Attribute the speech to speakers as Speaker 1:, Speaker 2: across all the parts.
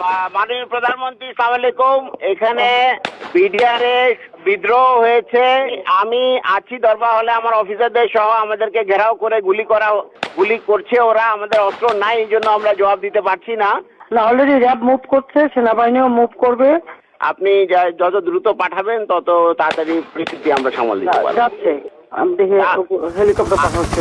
Speaker 1: মাননীয় প্রধানমন্ত্রী, সালাম আলাইকুম। এখানে বিডিআর বিদ্রোহ হয়েছে, আমি আছি দরবার হলে, আমার অফিসারদের সহ আমাদেরকে ঘেরাও করে গুলি করছে ওরা। আমাদের অস্ত্র নাই, এই জন্য আমরা জবাব দিতে পারছি না।
Speaker 2: অলরেডি র্যাব মুভ করছে, সেনাবাহিনীও মুভ করবে।
Speaker 1: আপনি যত দ্রুত পাঠাবেন তত তাড়াতাড়ি পরিস্থিতি আমরা সামাল দিতে পারবো।
Speaker 2: যাচ্ছে, আমি দেখি হেলিকপ্টার পাঠাচ্ছে।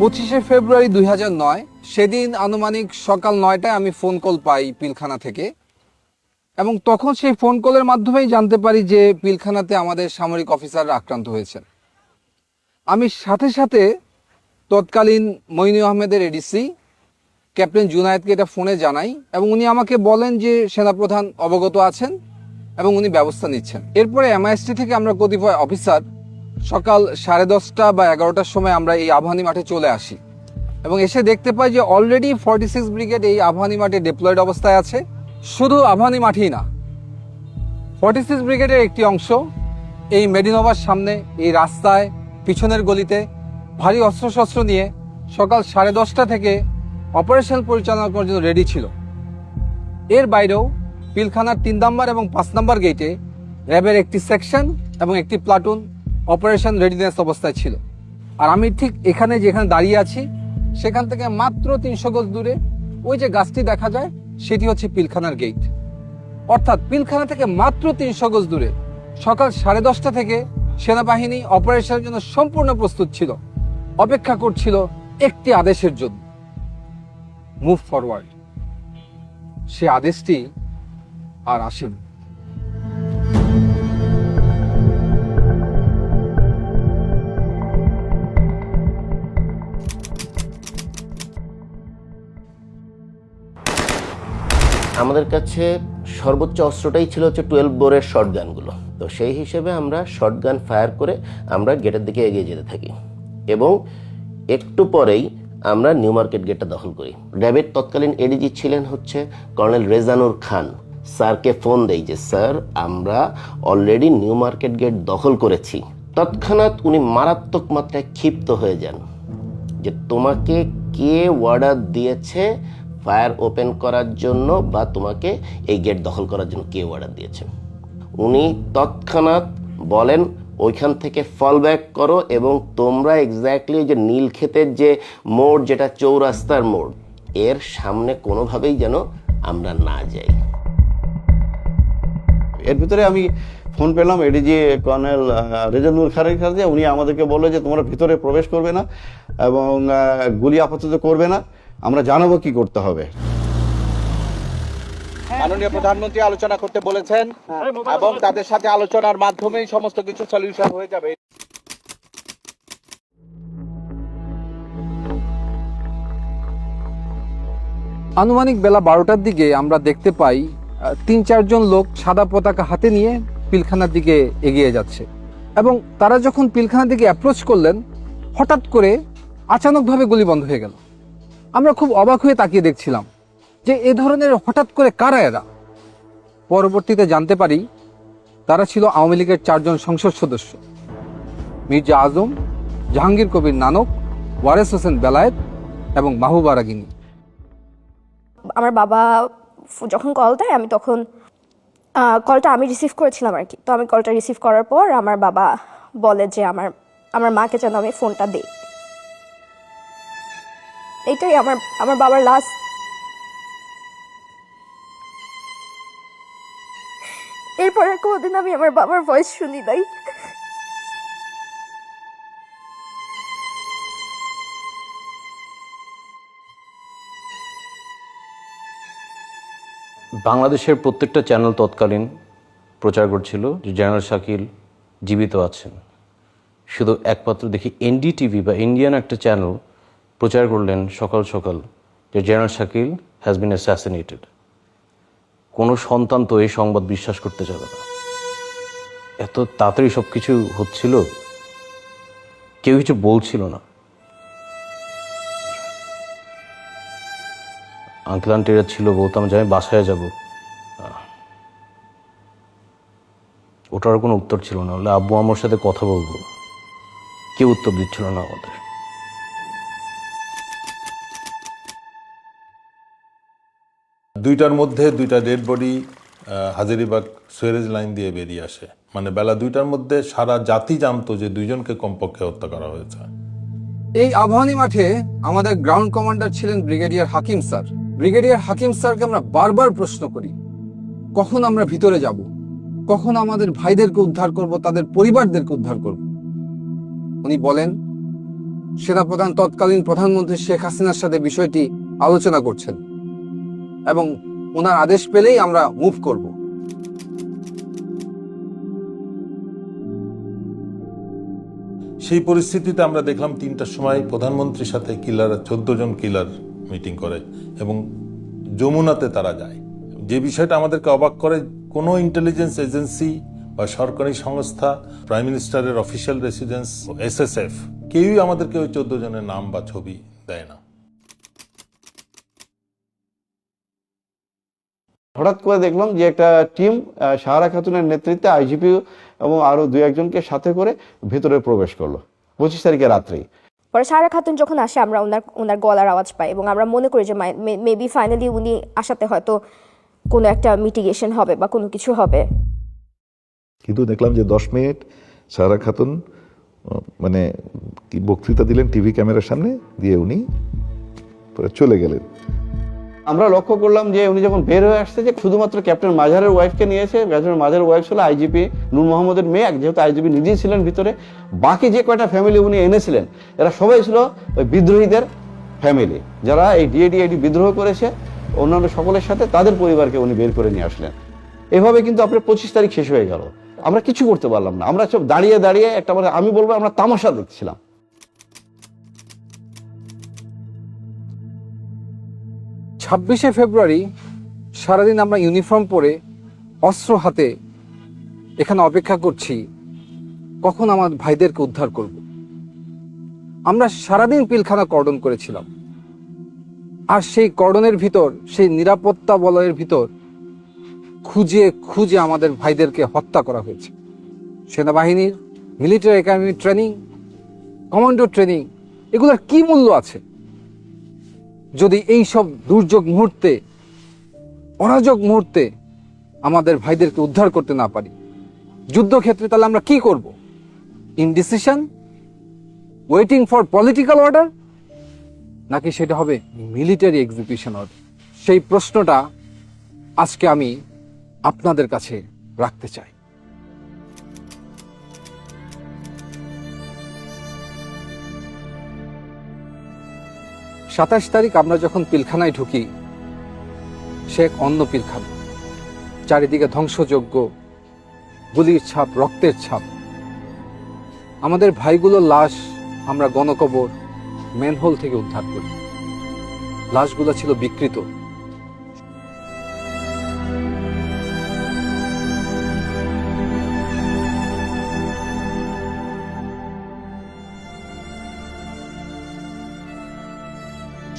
Speaker 3: 25শে ফেব্রুয়ারি 2009, সেদিন আনুমানিক সকাল 9টায় আমি ফোন কল পাই পিলখানা থেকে, এবং তখন সেই ফোন কলের মাধ্যমেই জানতে পারি যে পিলখানাতে আমাদের সামরিক অফিসাররা আক্রান্ত হয়েছেন। আমি সাথে সাথে তৎকালীন মইনু আহমেদের এডিসি ক্যাপ্টেন জুনায়েদকে এটা ফোনে জানাই, এবং উনি আমাকে বলেন যে সেনাপ্রধান অবগত আছেন এবং উনি ব্যবস্থা নিচ্ছেন। এরপরে এমআইএসটি থেকে আমরা কতিপয় অফিসার সকাল 10:30 বা 11টার সময় আমরা এই আবাহনী মাঠে চলে আসি, এবং এসে দেখতে পাই যে অলরেডি 46 ব্রিগেড এই আবাহনী মাঠে ডিপ্লয়েড অবস্থায় আছে। শুধু আবাহনী মাঠেই না, 46 ব্রিগেডের একটি অংশ এই মেডিনোভার সামনে এই রাস্তায় পিছনের গলিতে ভারী অস্ত্রশস্ত্র নিয়ে সকাল 10:30 থেকে অপারেশন পরিচালনা করার জন্য রেডি ছিল। এর বাইরেও পিলখানার 3 নম্বর এবং 5 নম্বর গেটে র্যাবের একটি সেকশন এবং একটি প্লাটুন অপারেশন রেডিনেস অবস্থায় ছিল। আর আমি ঠিক এখানে যেখানে দাঁড়িয়ে আছি সেখান থেকে মাত্র 300 গজ দূরে ওই যে গাছটি দেখা যায় সেটি হচ্ছে পিলখানার গেট। অর্থাৎ পিলখানা থেকে মাত্র 300 গজ দূরে সকাল 10:30 থেকে সেনাবাহিনী অপারেশনের জন্য সম্পূর্ণ প্রস্তুত ছিল, অপেক্ষা করছিল একটি আদেশের জন্য, মুভ ফরওয়ার্ড। সে আদেশটি আর আসেনি।
Speaker 4: আমাদের কাছে সর্বোচ্চ অস্ত্রটাই ছিল হচ্ছে 12 বোরের শর্টগানগুলো। তো সেই হিসেবে আমরা শর্টগান ফায়ার করে আমরা গেটের দিকে এগিয়ে যেতে থাকি, এবং একটু পরেই আমরা নিউ মার্কেট গেটটা দখল করি। র্যাবের তৎকালীন এডিজি ছিলেন হচ্ছে কর্নেল রেজানুর খান। স্যারকে ফোন দেই যে স্যার, আমরা অলরেডি নিউ মার্কেট গেট দখল করেছি। তৎক্ষণাৎ উনি মারাত্মক মাত্রায় ক্ষিপ্ত হয়ে যান যে তোমাকে কে অর্ডার দিয়েছে ফায়ার ওপেন করার জন্য, বা তোমাকে এই গেট দখল করার জন্য কে অর্ডার দিয়েছে। উনি তৎক্ষণাৎ বলেন ওইখান থেকে ফল ব্যাক করো, এবং তোমরা এক্স্যাক্টলি যে নীলক্ষেতের যে মোড়, যেটা চৌরাস্তার মোড়, এর সামনে কোনোভাবেই যেন আমরা না যাই।
Speaker 5: এর ভিতরে আমি ফোন পেলাম এডিজি কর্নেল রেজানুর খানের কাছে। উনি আমাদেরকে বললো যে তোমরা ভিতরে প্রবেশ করবে না এবং গুলি আপাতত করবে না, আমরা জানাবো কি করতে হবে।
Speaker 6: মাননীয় প্রধানমন্ত্রী আলোচনা করতে বলেছেন, এবং তাদের সাথে আলোচনার মাধ্যমেই সমস্ত কিছু সলিউশন হয়ে যাবে।
Speaker 3: আনুমানিক বেলা 12টার দিকে আমরা দেখতে পাই 3-4 জন লোক সাদা পতাকা হাতে নিয়ে পিলখানার দিকে এগিয়ে যাচ্ছে, এবং তারা যখন পিলখানার দিকে অ্যাপ্রোচ করলেন হঠাৎ করে আচানকভাবে গুলি বন্ধ হয়ে গেল। আমরা খুব অবাক হয়ে তাকিয়ে দেখছিলাম যে এ ধরনের হঠাৎ করে কারা এরা। পরবর্তীতে জানতে পারি তারা ছিল আওয়ামী লীগের 4 জন সংসদ সদস্য, মির্জা আজম, জাহাঙ্গীর কবির নানক, ওয়ারেস হোসেন বেলায়েত এবং মাহবুবা রাগিনী।
Speaker 7: আমার বাবা যখন কল দেয়, আমি তখন কলটা আমি রিসিভ করেছিলাম আর কি। তো আমি কলটা রিসিভ করার পর আমার বাবা বলে যে আমার মাকে যেন আমি ফোনটা দিই। এইটাই আমার বাবার লাস্ট। এরপর আর কোনোদিন আমি আমার বাবার ভয়েস শুনি নাই।
Speaker 8: বাংলাদেশের প্রত্যেকটা চ্যানেল তৎকালীন প্রচার করছিল যে জেনারেল শাকিল জীবিত আছেন। শুধু একমাত্র দেখি এনডিটিভি বা ইন্ডিয়ান একটা চ্যানেল প্রচার করলেন সকাল সকাল যে general Shakil has been assassinated. কোনো সন্তান তো এই সংবাদ বিশ্বাস করতে যাবে না। এত তাড়াতাড়ি সব কিছু হচ্ছিল, কেউ কিছু বলছিল না। আঙ্কেল আন্টিরা ছিল, বলতাম যে আমি বাসায় যাব, ওটার কোনো উত্তর ছিল না। হলে আব্বু আমার সাথে কথা বলবো, কেউ উত্তর দিচ্ছিল না আমাদের।
Speaker 9: দুইটার মধ্যে দুইটা dead body Hazaribagh sewerage line দিয়ে বেরিয়ে আসে। মানে বেলা 2টার মধ্যে সারা জাতি জানতো যে দুইজনকে কমপক্ষে হত্যা করা হয়েছে।
Speaker 3: এই আবাহনী মাঠে আমাদের গ্রাউন্ড কমান্ডার ছিলেন ব্রিগেডিয়ার হাকিম স্যার। ব্রিগেডিয়ার হাকিম স্যারকে আমরা বারবার প্রশ্ন করি, কখন আমরা ভিতরে যাব, কখন আমাদের ভাইদেরকে উদ্ধার করব, তাদের পরিবারদেরকে উদ্ধার করব। উনি বলেন সেনাপ্রধান তৎকালীন প্রধানমন্ত্রী শেখ হাসিনার সাথে বিষয়টি আলোচনা করছেন এবং ওনার আদেশ পেলেই আমরা মুভ করব।
Speaker 9: সেই পরিস্থিতিতে আমরা দেখলাম 3টার সময় প্রধানমন্ত্রীর সাথে কিলার 14 জন কিলার মিটিং করে এবং যমুনাতে তারা যায়। যে বিষয়টা আমাদেরকে অবাক করে, কোনো ইন্টেলিজেন্স এজেন্সি বা সরকারি সংস্থা, প্রাইম মিনিস্টারের অফিসিয়াল রেসিডেন্স, SSF, কেউই আমাদেরকে ওই 14 জনের নাম বা ছবি দেয় না।
Speaker 5: হঠাৎ করে দেখলাম যে একটা টিম সাহারা খাতুনের নেতৃত্বে আইজিপি এবং আরো 2-1জনকে সাথে করে ভেতরে প্রবেশ করলো 25 তারিখে রাত্রেই।
Speaker 7: পরে সারা খাতুন যখন আসে আমরা ওনার গলার আওয়াজ পাই এবং আমরা মনে করি যে মেবি ফাইনালি উনি আসাতে হয়তো কোনো একটা মিটিগেশন হবে বা কোনো কিছু হবে।
Speaker 10: কিন্তু দেখলাম যে 10 মিনিট সারা খাতুন মানে কি বক্তৃতা দিলেন টিভি ক্যামেরার সামনে দিয়ে, উনি চলে গেলেন।
Speaker 5: আমরা লক্ষ্য করলাম যে উনি যখন বের হয়ে আসছে যে শুধুমাত্র ক্যাপ্টেন মাজারের ওয়াইফকে নিয়েছে। ক্যাপ্টেন মাজারের ওয়াইফ ছিল আইজিপি নূর মোহাম্মদের মেয়ে, যেহেতু আইজিপি নিজেই ছিলেন ভিতরে। বাকি যে কয়টা ফ্যামিলি উনি এনেছিলেন এরা সবাই ছিল ওই বিদ্রোহীদের ফ্যামিলি, যারা এই ডিএডি বিদ্রোহ করেছে অন্যান্য সকলের সাথে, তাদের পরিবারকে উনি বের করে নিয়ে আসলেন। এভাবে কিন্তু আপনার 25 তারিখ শেষ হয়ে গেল, আমরা কিছু করতে পারলাম না। আমরা সব দাঁড়িয়ে দাঁড়িয়ে একটা মানে আমি বলবো আমরা তামাশা দেখছিলাম।
Speaker 3: 26শে ফেব্রুয়ারি সারাদিন আমরা ইউনিফর্ম পরে অস্ত্র হাতে এখানে অপেক্ষা করছি কখন আমার ভাইদেরকে উদ্ধার করব। আমরা সারাদিন পিলখানা কর্ডন করেছিলাম, আর সেই কর্ডনের ভিতর, সেই নিরাপত্তা বলয়ের ভিতর খুঁজে খুঁজে আমাদের ভাইদেরকে হত্যা করা হয়েছে। সেনাবাহিনীর military academy training, commando training, এগুলোর কি মূল্য আছে যদি এই সব দুর্যোগ মুহূর্তে, অরাজক মুহূর্তে আমাদের ভাইদেরকে উদ্ধার করতে না পারি? যুদ্ধক্ষেত্রে তাহলে আমরা কি করব? Indecision, waiting for political order, নাকি সেটা হবে মিলিটারি এক্সিকিউশন অর্ডার? সেই প্রশ্নটা আজকে আমি আপনাদের কাছে রাখতে চাই। সাতাশ তারিখ আমরা যখন পিলখানায় ঢুকি, সে এক অন্য পিলখানা, চারিদিকে ধ্বংসযজ্ঞ, গুলির ছাপ, রক্তের ছাপ। আমাদের ভাইগুলোর লাশ আমরা গণকবর ম্যানহোল থেকে উদ্ধার করি। লাশগুলো ছিল বিকৃত।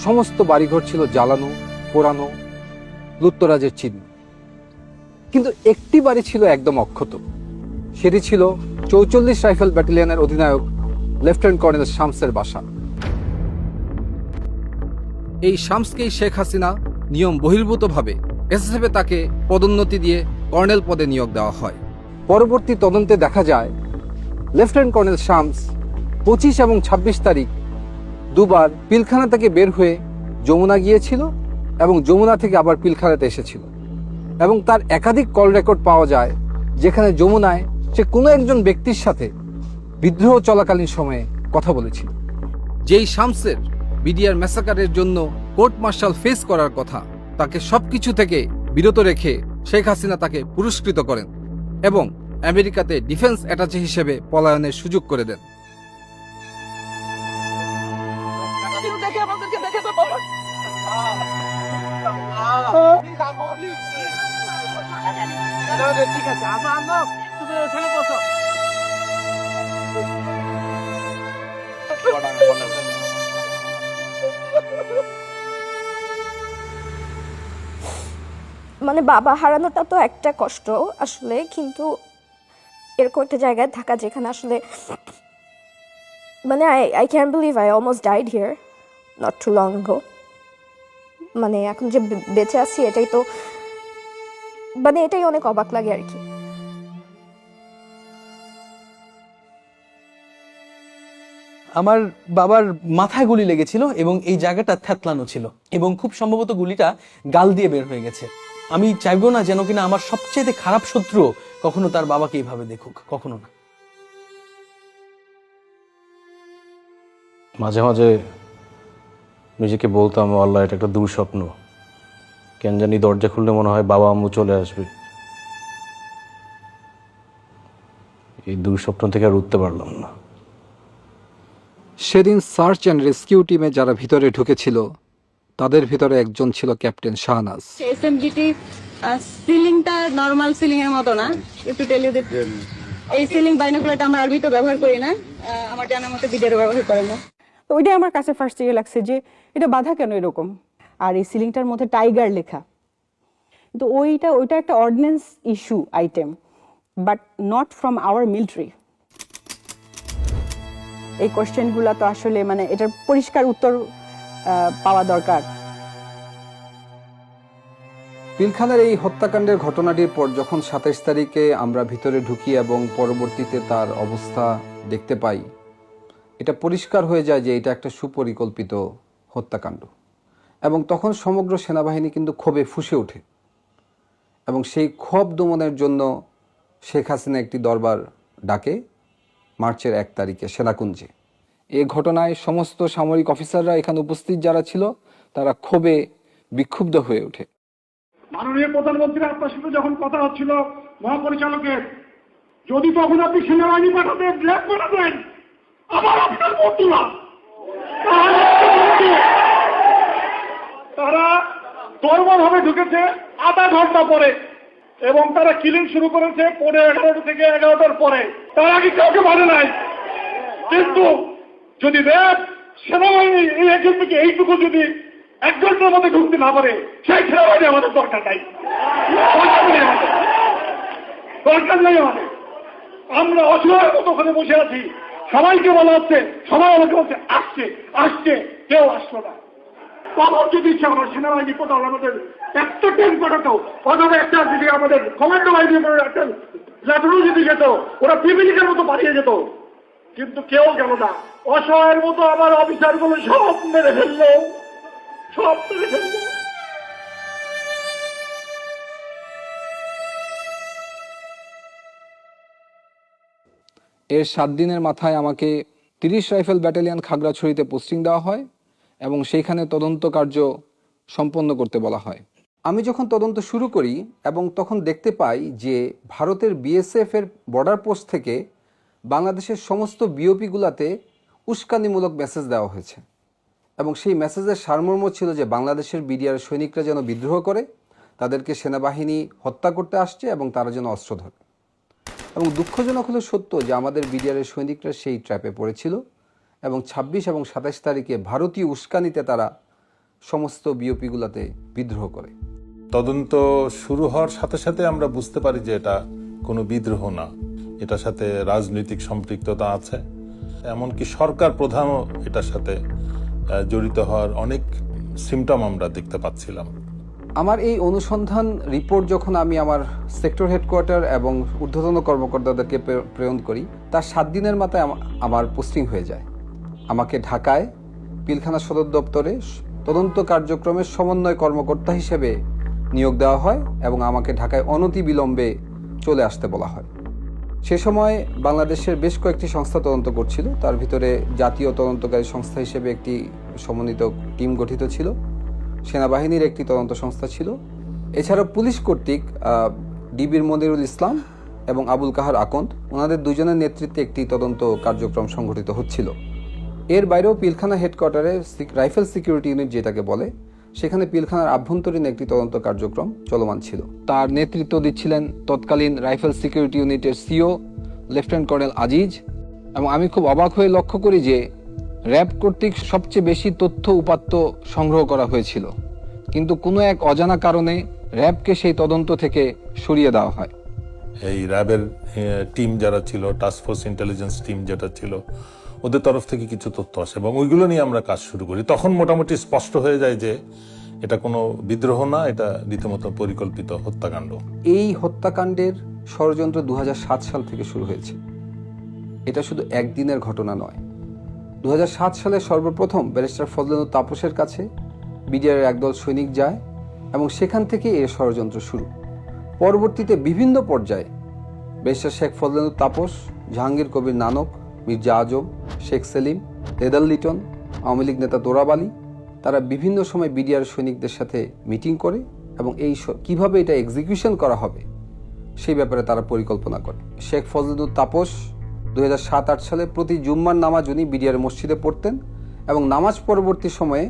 Speaker 3: সমস্ত বাড়িঘর ছিল জ্বালানো, পোড়ানো, লুটতরাজের চিহ্ন। কিন্তু একটি বাড়ি ছিল একদম অক্ষত। সেটি ছিল 44 রাইফেল ব্যাটালিয়নের অধিনায়ক লেফটেন্যান্ট কর্নেল শামসের বাসা। এই শামসকেই শেখ হাসিনা নিয়ম বহির্ভূতভাবে এসএসএফে তাকে পদোন্নতি দিয়ে কর্নেল পদে নিয়োগ দেওয়া হয়। পরবর্তী তদন্তে দেখা যায় লেফটেন্যান্ট কর্নেল শামস 25 এবং 26 তারিখ দুবার পিলখানা থেকে বের হয়ে যমুনা গিয়েছিল এবং যমুনা থেকে আবার পিলখানাতে এসেছিল, এবং তার একাধিক কল রেকর্ড পাওয়া যায় যেখানে যমুনায় সে কোনো একজন ব্যক্তির সাথে বিদ্রোহ চলাকালীন সময়ে কথা বলেছিল। যেই শামসের বিডিআর ম্যাসাকারের জন্য কোর্ট মার্শাল ফেস করার কথা, তাকে সবকিছু থেকে বিরত রেখে শেখ হাসিনা তাকে পুরস্কৃত করেন এবং আমেরিকাতে ডিফেন্স অ্যাটাচে হিসেবে পলায়নের সুযোগ করে দেন।
Speaker 1: ঠিক আছে, তুমি ওখানে বসো।
Speaker 7: মানে বাবা হারানোটা তো একটা কষ্ট আসলে, কিন্তু এরকম একটা জায়গায় থাকা যেখানে আসলে মানে I can believe I almost died here not too long ago. মানে এখন যে বেঁচে আছি এটাই তো মানে এটাই অনেক অবাক লাগে আর কি।
Speaker 11: আমার বাবার মাথায় গুলি লেগেছিল এবং এই জায়গাটা থ্যাতলানো ছিল এবং খুব সম্ভবত গুলিটা গাল দিয়ে বের হয়ে গেছে। আমি চাইবো না যেন কিনা আমার সবচেয়ে খারাপ শত্রু কখনো তার বাবাকে এইভাবে দেখুক, কখনো না।
Speaker 8: মাঝে মাঝে নিজেকে বলতাম, আল্লাহ এটা একটা দুঃস্বপ্ন, কেন জানি দরজা খুললে মনে হয় বাবা আম্মু চলে আসবে। এই দুঃস্বপ্ন থেকে আর উঠতে পারলাম না।
Speaker 3: সেদিন সার্চ অ্যান্ড রেস্কিউ টিমে যারা ভিতরে ঢুকেছিল তাদের ভিতরে একজন ছিল ক্যাপ্টেন শাহনাজ।
Speaker 12: এসএমজিটি সিলিংটা নরমাল সিলিং এর মতো না, একটু টেল ইউ দ্যাট এই সিলিং বাইনোকুলারটা আমরা আরবি তো ব্যবহার করি না, আমার জানার মতে বিদেরও ব্যবহার করে না।
Speaker 13: তো ওইটাই আমার কাছে ফার্স্ট ইয়ে লাগছে যে এটা বাধা কেন এরকম, আর এই সিলিংটার মধ্যে টাইগার লেখা। তো ওইটা একটা ordinance issue item, but not from our military. এই কোয়েশ্চেনগুলো তো আসলে মানে এটার পরিষ্কার উত্তর পাওয়া দরকার।
Speaker 3: পিলখানার এই হত্যাকাণ্ডের ঘটনাটির পর যখন 27 তারিখে আমরা ভিতরে ঢুকি এবং পরবর্তীতে তার অবস্থা দেখতে পাই, এটা পরিষ্কার হয়ে যায় যে এটা একটা সুপরিকল্পিত হত্যাকাণ্ড। এবং তখন সমগ্র সেনাবাহিনী কিন্তু ক্ষোভে ফুঁসে ওঠে এবং সেই ক্ষোভ দমনের জন্য শেখ হাসিনা একটি দরবার ডাকে মার্চের 1 তারিখে সেনাকুঞ্জে। এই ঘটনায় সমস্ত সামরিক অফিসাররা এখানে উপস্থিত যারা ছিল তারা ক্ষোভে বিক্ষুব্ধ হয়ে ওঠে।
Speaker 14: মাননীয় প্রধানমন্ত্রী আপনার সাথে যখন কথা হচ্ছিল মহাপরিচালকের, যদি তখন আপনি সেনাবাহিনী পাঠাতেন, ল্যাব পাঠাতেন, আবার আপনার বন্ধুরা তারা তরবরভাবে ঢুকেছে আধা ঘন্টা পরে এবং তারা কিলিং শুরু করেছে 11:30 থেকে 11টার পরে। তার আগে কাউকে মানে নাই। কিন্তু যদি র্যাব সেনাবাহিনী এই একজন থেকে এইটুকু যদি 1 ঘন্টার মধ্যে ঢুকতে না পারে, সেই সেনাবাহিনী আমাদের দরকার নাই, দরকার নেই আমাদের। আমরা অসহায়ের মতো ওখানে বসে আছি, সবাইকে বলা হচ্ছে, সবাই আমাকে বলছে আসছে আসছে, কেউ আসলো না। খবর যদি ইচ্ছা আমার সেনাবাহিনী কোথাও আমাদের একটা ট্রেন পাঠাতো, অথবা একটা যদি আমাদের কমান্ডো বাহিনী একটা ল্যাটারও যদি যেত, ওরা পিপিলিকের মতো পাঠিয়ে যেত, কিন্তু কেউ গেল না। অসহায়ের মতো আমার অফিসার গুলো সব মেরে ফেললো, সব মেরে ফেললো।
Speaker 3: এর 7 দিনের মাথায় আমাকে 30 রাইফেল ব্যাটালিয়ন খাগড়াছড়িতে পোস্টিং দেওয়া হয় এবং সেইখানে তদন্ত কার্য সম্পন্ন করতে বলা হয়। আমি যখন তদন্ত শুরু করি এবং তখন দেখতে পাই যে ভারতের বিএসএফ এর বর্ডার পোস্ট থেকে বাংলাদেশের সমস্ত বিওপিগুলোতে উস্কানিমূলক মেসেজ দেওয়া হয়েছে এবং সেই মেসেজের সারমর্ম ছিল যে বাংলাদেশের বিডিআর সৈনিকরা যেন বিদ্রোহ করে, তাদেরকে সেনাবাহিনী হত্যা করতে আসছে এবং তারা যেন অস্ত্র ধরে। এবং দুঃখজনক হলো সত্য যে আমাদের বিডিআরের সৈনিকরা সেই ট্র্যাপে পড়েছিল এবং 26 এবং 27 তারিখে ভারতীয় উস্কানিতে তারা সমস্ত বিওপিগুলোতে বিদ্রোহ করে।
Speaker 9: তদন্ত শুরু হওয়ার সাথে সাথে আমরা বুঝতে পারি যে এটা কোনো বিদ্রোহ না, এটার সাথে রাজনৈতিক সম্পৃক্ততা আছে, এমনকি সরকার প্রধানও এটার সাথে জড়িত হওয়ার অনেক সিমটম আমরা দেখতে পাচ্ছিলাম।
Speaker 3: আমার এই অনুসন্ধান রিপোর্ট যখন আমি আমার সেক্টর হেডকোয়ার্টার এবং ঊর্ধ্বতন কর্মকর্তাদেরকে প্রেরণ করি, তার 7 দিনের মাথায় আমার পোস্টিং হয়ে যায়। আমাকে ঢাকায় পিলখানা সদর দপ্তরে তদন্ত কার্যক্রমের সমন্বয় কর্মকর্তা হিসেবে নিয়োগ দেওয়া হয় এবং আমাকে ঢাকায় অনতিবিলম্বে চলে আসতে বলা হয়। সে সময় বাংলাদেশের বেশ কয়েকটি সংস্থা তদন্ত করছিল, তার ভিতরে জাতীয় তদন্তকারী সংস্থা হিসেবে একটি সমন্বিত টিম গঠিত ছিল, সেনাবাহিনীর একটি তদন্ত সংস্থা ছিল, এছাড়াও পুলিশ কর্তৃক ডিবির মনিরুল ইসলাম এবং আবুল কাহার আকন্দ, ওনাদের দুজনের নেতৃত্বে একটি তদন্ত কার্যক্রম সংঘটিত হচ্ছিল। এর বাইরেও পিলখানা হেডকোয়ার্টারে রাইফেল সিকিউরিটি ইউনিট যেটাকে বলে, সেখানে পিলখানার আভ্যন্তরীণ একটি তদন্ত কার্যক্রম চলমান ছিল। তার নেতৃত্ব দিচ্ছিলেন তৎকালীন রাইফেল সিকিউরিটি ইউনিটের সিও লেফটেন্যান্ট কর্নেল আজিজ। এবং আমি খুব অবাক হয়ে লক্ষ্য করি যে র্যাব কর্তৃক সবচেয়ে বেশি তথ্য উপাত্ত সংগ্রহ করা হয়েছিল, কিন্তু কোনো এক অজানা কারণে র্যাবকে সেই তদন্ত থেকে সরিয়ে দেওয়া হয়।
Speaker 9: এই র্যাবের টিম যারা ছিল, টাস্কফোর্স ইন্টেলিজেন্স টিম যেটা ছিল, ওদের তরফ থেকে কিছু তথ্য আসে এবং ওইগুলো নিয়ে আমরা কাজ শুরু করি। তখন মোটামুটি স্পষ্ট হয়ে যায় যে এটা কোনো বিদ্রোহ না, এটা রীতিমতো পরিকল্পিত হত্যাকাণ্ড।
Speaker 3: এই হত্যাকাণ্ডের ষড়যন্ত্র 2007 সাল থেকে শুরু হয়েছে। এটা শুধু একদিনের ঘটনা নয়। 2007 সালে সর্বপ্রথম ব্যারিস্টার ফজলেনুর তাপসের কাছে বিডিআরের একদল সৈনিক যায় এবং সেখান থেকে এই ষড়যন্ত্র শুরু। পরবর্তীতে বিভিন্ন পর্যায়ে ব্যারিস্টার শেখ ফজলেনুর তাপস, জাহাঙ্গীর কবির নানক, মির্জা আজম, শেখ সেলিম, লেদার লিটন, আওয়ামী লীগ নেতা তোরাব আলী, তারা বিভিন্ন সময় বিডিআর সৈনিকদের সাথে মিটিং করে এবং কিভাবে এটা এক্সিকিউশন করা হবে সেই ব্যাপারে তারা পরিকল্পনা করে। শেখ ফজলেনুর তাপস 2007-08 সালে প্রতি জুম্মার নামাজ উনি বিডিআর মসজিদে পড়তেন এবং নামাজ পরবর্তী সময়ে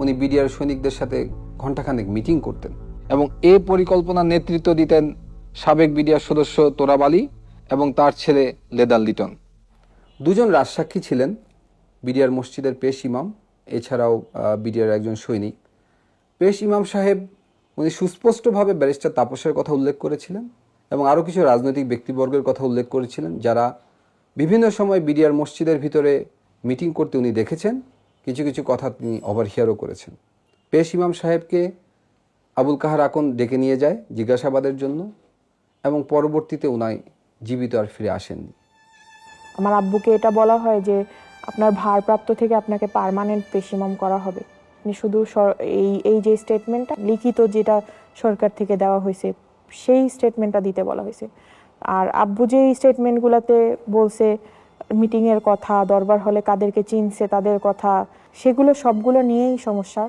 Speaker 3: উনি বিডিআর সৈনিকদের সাথে ঘণ্টাখানেক মিটিং করতেন এবং এ পরিকল্পনার নেতৃত্ব দিতেন সাবেক বিডিআর সদস্য তোরাব আলী এবং তার ছেলে লেদার লিটন। দুজন রাজসাক্ষী ছিলেন বিডিআর মসজিদের পেশ ইমাম, এছাড়াও বিডিআর একজন সৈনিক। পেশ ইমাম সাহেব উনি সুস্পষ্টভাবে ব্যারিস্টার তাপসের কথা উল্লেখ করেছিলেন এবং আরও কিছু রাজনৈতিক ব্যক্তিবর্গের কথা উল্লেখ করেছিলেন যারা বিভিন্ন সময় বিডিআর মসজিদের ভিতরে মিটিং করতে উনি দেখেছেন। কিছু কিছু কথা তিনি ওভারহিয়ারও করেছেন। পেশ ইমাম সাহেবকে আবুল কাহার আকন ডেকে নিয়ে যায় জিজ্ঞাসাবাদের জন্য এবং পরবর্তীতে উনি জীবিত আর ফিরে আসেননি।
Speaker 15: আমার আব্বুকে এটা বলা হয় যে আপনার ভারপ্রাপ্ত থেকে আপনাকে পার্মানেন্ট পেশ ইমাম করা হবে। শুধু এই যে স্টেটমেন্টটা লিখিত যেটা সরকার থেকে দেওয়া হয়েছে সেই স্টেটমেন্টটা দিতে বলা হয়েছে। আর আব্বু যে স্টেটমেন্টগুলোতে বলছে মিটিংয়ের কথা, দরবার হলে কাদেরকে চিনছে তাদের কথা, সেগুলো সবগুলো নিয়েই সমস্যা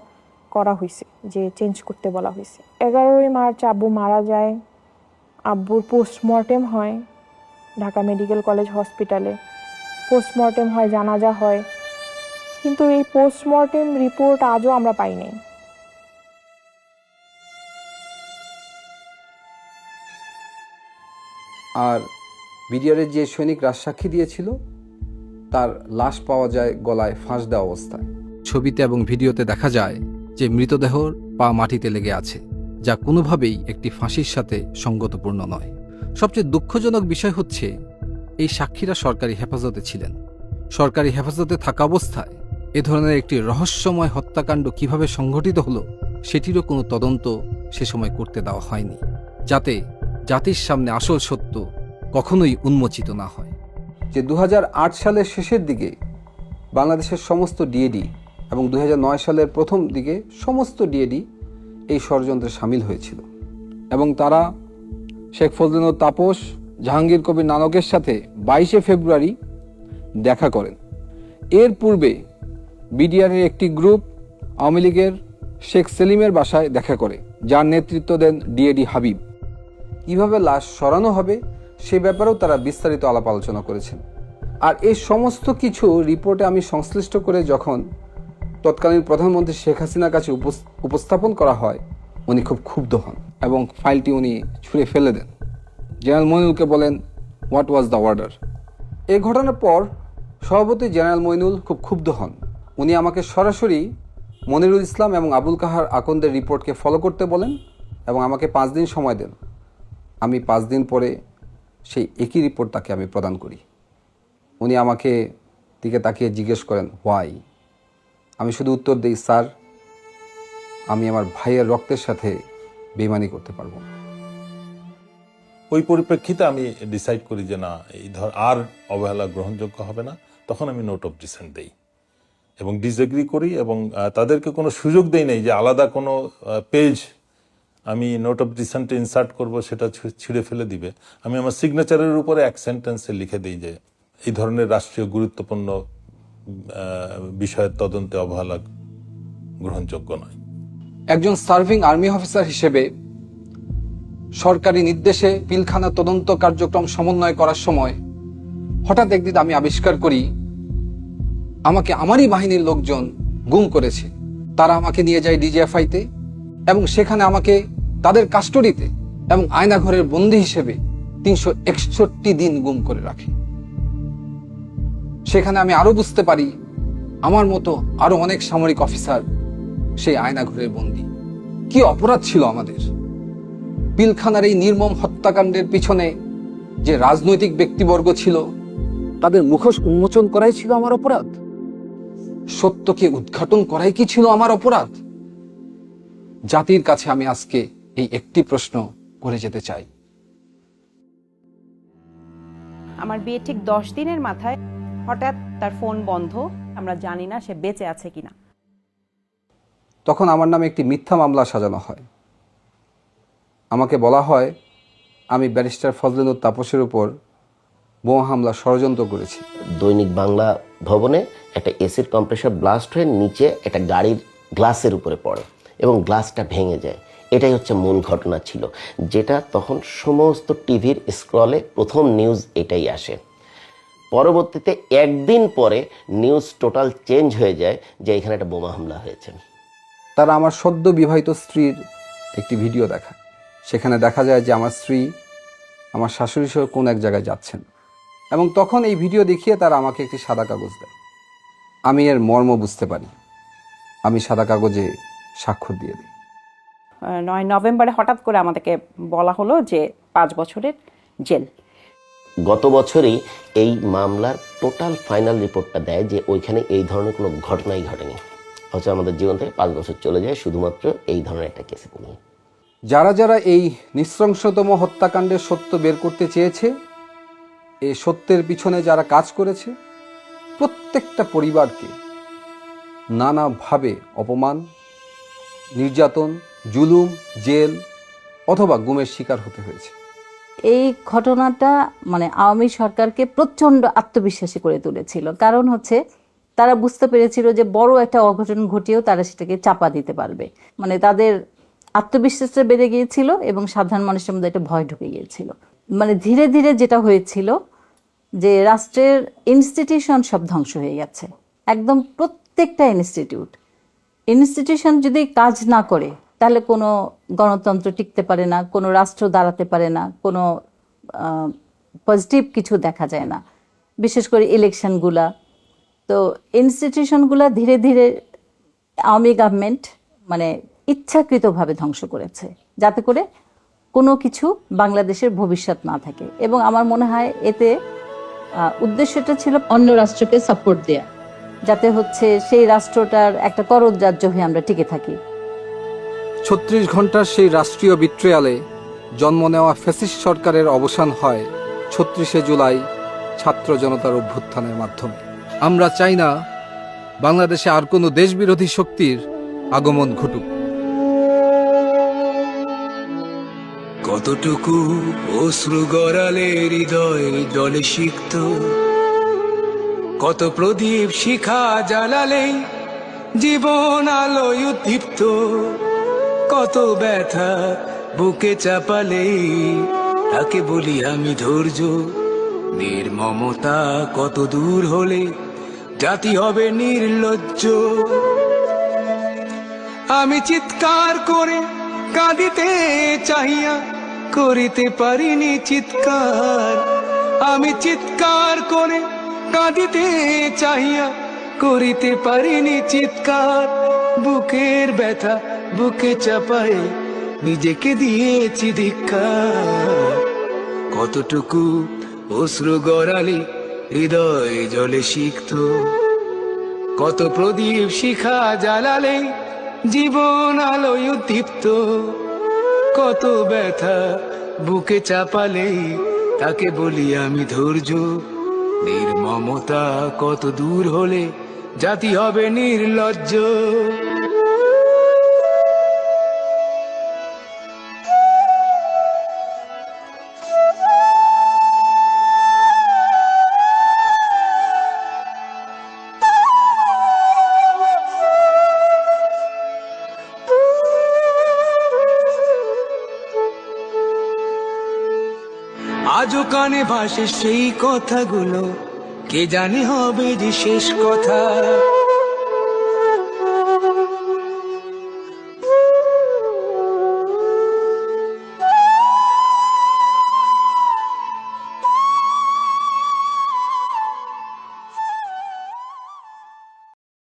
Speaker 15: করা হয়েছে, যে চেঞ্জ করতে বলা হয়েছে। 11ই মার্চ আব্বু মারা যায়। আব্বুর পোস্টমর্টেম হয় ঢাকা মেডিকেল কলেজ হসপিটালে। পোস্টমর্টেম হয়, জানাজা হয়, কিন্তু এই পোস্টমর্টেম রিপোর্ট আজও আমরা পাইনি।
Speaker 3: আর বিডিআরের যে সৈনিক রাজসাক্ষী দিয়েছিল তার লাশ পাওয়া যায় গলায় ফাঁস দেওয়া অবস্থায়। ছবিতে এবং ভিডিওতে দেখা যায় যে মৃতদেহর পা মাটিতে লেগে আছে, যা কোনোভাবেই একটি ফাঁসির সাথে সঙ্গতপূর্ণ নয়। সবচেয়ে দুঃখজনক বিষয় হচ্ছে এই সাক্ষীরা সরকারি হেফাজতে ছিলেন। সরকারি হেফাজতে থাকা অবস্থায় এ ধরনের একটি রহস্যময় হত্যাকাণ্ড কিভাবে সংঘটিত হলো সেটিরও কোনো তদন্ত সে সময় করতে দেওয়া হয়নি, যাতে জাতির সামনে আসল সত্য কখনোই উন্মোচিত না হয়। যে 2008 সালের শেষের দিকে বাংলাদেশের সমস্ত ডিএডি এবং 2009 সালের প্রথম দিকে সমস্ত ডিএডি এই ষড়যন্ত্রে সামিল হয়েছিল এবং তারা শেখ ফজলেনুর তাপস, জাহাঙ্গীর কবির নানকের সাথে 22শে ফেব্রুয়ারি দেখা করেন। এর পূর্বে বিডিআরের একটি গ্রুপ আওয়ামী লীগের শেখ সেলিমের বাসায় দেখা করে, যার নেতৃত্ব দেন ডিএডি হাবিব। কিভাবে লাশ সরানো হবে সে ব্যাপারেও তারা বিস্তারিত আলাপ আলোচনা করেছেন। আর এই সমস্ত কিছু রিপোর্টে আমি সংশ্লিষ্ট করে যখন তৎকালীন প্রধানমন্ত্রী শেখ হাসিনার কাছে উপস্থাপন করা হয়, উনি খুব ক্ষুব্ধ হন এবং ফাইলটি উনি ছুঁড়ে ফেলে দেন। জেনারেল মইনুলকে বলেন, হোয়াট ওয়াজ দ্য অর্ডার? এই ঘটনার পর সভাপতি জেনারেল মইনুল খুব ক্ষুব্ধ হন। উনি আমাকে সরাসরি মনিরুল ইসলাম এবং আবুল কাহার আকন্দের রিপোর্টকে ফলো করতে বলেন এবং আমাকে 5 দিন সময় দেন। আমি 5 দিন পরে সেই একই রিপোর্ট তাকে আমি প্রদান করি। উনি আমাকে দিকে তাকিয়ে জিজ্ঞেস করেন, হোয়াই? আমি শুধু উত্তর দিই, স্যার, আমি আমার ভাইয়ের রক্তের সাথে বেইমানি করতে পারবো না।
Speaker 9: ওই পরিপ্রেক্ষিতে আমি ডিসাইড করি যে না, এই আর অবহেলা গ্রহণযোগ্য হবে না। তখন আমি নোট অফ ডিসেন্ট দেই এবং ডিসএগ্রি করি এবং তাদেরকে কোনো সুযোগ দেই নাই যে আলাদা কোনো পেজ আমি নোট অফ ডিসেন্টে ইনসার্ট করব, সেটা ছিঁড়ে ফেলে দিবে। আমি আমার সিগনেচারের উপরে এক সেন্টেন্সে লিখে দিই যে এই ধরনের রাষ্ট্রীয় গুরুত্বপূর্ণ বিষয়ের তদন্তে অবহেলা গ্রহণযোগ্য নয়।
Speaker 3: একজন সার্ভিং আর্মি অফিসার হিসেবে সরকারি নির্দেশে পিলখানা তদন্ত কার্যক্রম সমন্বয় করার সময় হঠাৎ একদিন আমি আবিষ্কার করি আমাকে আমারই বাহিনীর লোকজন গুম করেছে। তারা আমাকে নিয়ে যায় ডিজিএফআইতে এবং সেখানে আমাকে তাদের কাস্টডিতে এবং আয়নাঘরের বন্দী হিসেবে 361 দিন গুম করে রাখে। সেখানে আমি আরো বুঝতে পারি আমার মতো আরো অনেক সামরিক অফিসার সেই আয়নাঘরের বন্দী। কি অপরাধ ছিল আমাদের! পিলখানার এই নির্মম হত্যাকাণ্ডের পিছনে যে রাজনৈতিক ব্যক্তিবর্গ ছিল তাদের মুখোশ উন্মোচন করাই ছিল আমার অপরাধ। সত্যকে উদ্ঘাটন করাই কি ছিল আমার অপরাধ? জাতির কাছে আমি আজকে এই একটি প্রশ্ন করে যেতে চাই।
Speaker 16: আমার বিয়ে ঠিক 10 দিনের মাথায় হঠাৎ তার ফোন বন্ধ, আমরা জানি না সে বেঁচে আছে কিনা।
Speaker 3: তখন আমার নামে একটি মিথ্যা মামলা সাজানো হয়। আমাকে বলা হয় আমি ব্যারিস্টার ফজলুল তাপসের উপর বোমা হামলা ষড়যন্ত্র করেছি।
Speaker 4: দৈনিক বাংলা ভবনে একটা এসিড কম্প্রেসার ব্লাস্ট হয়ে নিচে একটা গাড়ির গ্লাসের উপরে পড়ে এবং গ্লাসটা ভেঙে যায়। এটাই হচ্ছে মূল ঘটনা ছিল, যেটা তখন সমস্ত টিভির স্ক্রলে প্রথম নিউজ এটাই আসে। পরবর্তীতে একদিন পরে নিউজ টোটাল চেঞ্জ হয়ে যায় যে এখানে একটা বোমা হামলা হয়েছে।
Speaker 3: তারা আমার সদ্য বিবাহিত স্ত্রীর একটি ভিডিও দেখায়। সেখানে দেখা যায় যে আমার স্ত্রী আমার শাশুড়ি সহ কোন এক জায়গায় যাচ্ছেন এবং তখন এই ভিডিও দেখিয়ে তারা আমাকে একটি সাদা কাগজ দেয়। আমি এর মর্ম বুঝতে পারি। আমি সাদা কাগজে স্বাক্ষর দিয়ে দিই।
Speaker 16: 9 নভেম্বরে হঠাৎ করে আমাদেরকে বলা হলো যে 5 বছরের জেল।
Speaker 4: গত বছরই এই মামলার টোটাল ফাইনাল রিপোর্টটা দেয় যে ওইখানে এই ধরনের কোনো ঘটনাই ঘটেনি, অথচ আমাদের জীবন থেকে 5 বছর চলে যায় শুধুমাত্র এই ধরনের একটা কেসে নিয়ে।
Speaker 3: যারা যারা এই নৃশংসতম হত্যাকাণ্ডের সত্য বের করতে চেয়েছে, এই সত্যের পিছনে যারা কাজ করেছে, প্রত্যেকটা পরিবারকে নানাভাবে অপমান, নির্যাতন, জুলুম, জেল অথবা গুমের শিকার হতে হয়েছে।
Speaker 17: এই ঘটনাটা মানে আওয়ামী সরকারকে প্রচণ্ড আত্মবিশ্বাসী করে তুলেছিল। কারণ হচ্ছে তারা বুঝতে পেরেছিল যে বড় একটা অঘটন ঘটিয়েও তারা সেটাকে চাপা দিতে পারবে। মানে তাদের আত্মবিশ্বাসটা বেড়ে গিয়েছিল এবং সাধারণ মানুষের মধ্যে একটা ভয় ঢুকে গিয়েছিল। মানে ধীরে ধীরে যেটা হয়েছিল যে রাষ্ট্রের ইনস্টিটিউশন সব ধ্বংস হয়ে গেছে। একদম প্রত্যেকটা ইনস্টিটিউশন যদি কাজ না করে তাহলে কোনো গণতন্ত্র টিকতে পারে না, কোনো রাষ্ট্র দাঁড়াতে পারে না, কোনো পজিটিভ কিছু দেখা যায় না। বিশেষ করে ইলেকশনগুলা, তো ইনস্টিটিউশনগুলা ধীরে ধীরে আওয়ামী গভর্নমেন্ট মানে ইচ্ছাকৃতভাবে ধ্বংস করেছে, যাতে করে কোনো কিছু বাংলাদেশের ভবিষ্যৎ না থাকে। এবং আমার মনে হয় এতে উদ্দেশ্যটা ছিল অন্য রাষ্ট্রকে সাপোর্ট দেয়া, যাতে হচ্ছে সেই রাষ্ট্রটার একটা করদরাজ্য হয়ে আমরা টিকে থাকি।
Speaker 3: 36 ঘন্টার সেই রাষ্ট্রীয় বিট্রিয়ালে জন্ম নেওয়া ফ্যাসিস্ট সরকারের অবসান হয় 36শে জুলাই ছাত্র জনতার অভ্যুত্থানের মাধ্যমে। আমরা চাই না বাংলাদেশে আর কোনো দেশবিরোধী শক্তির আগমন ঘটুক।
Speaker 18: কতটুকু অশ্রু গড়ালে হৃদয় জলে সিক্ত, কত প্রদীপ শিখা জ্বালালে জীবন আলোয় উদ্দীপ্ত, কত ব্যথা বুকে চাপালে তাকে বলি আমি ধৈর্য। নির্মমতা কত দূর হলে জাতি হবে নির্লজ্জ। আমি চিৎকার করে কাঁদিতে চাহিয়া করিতে পারিনি চিৎকার। আমি চিৎকার করে কাঁদিতে চাহিয়া করিতে পারিনি চিৎকার। বুকের ব্যথা বুকে চাপায়ে নিজেকে দিয়েছি ধিক্কার। কতটুকু অশ্রু গড়ালে হৃদয় জলে সিক্ত, কত প্রদীপ শিখা জ্বালালে জীবন আলোয় উদ্দীপ্ত, কত ব্যথা বুকে চাপালে তাকে বলি আমি ধৈর্য। নির্মমতা কত দূর হলে জাতি হবে নির্লজ্জ। আজও কানে ভাসে সেই কথাগুলো, কে জানে হবে যে শেষ কথা।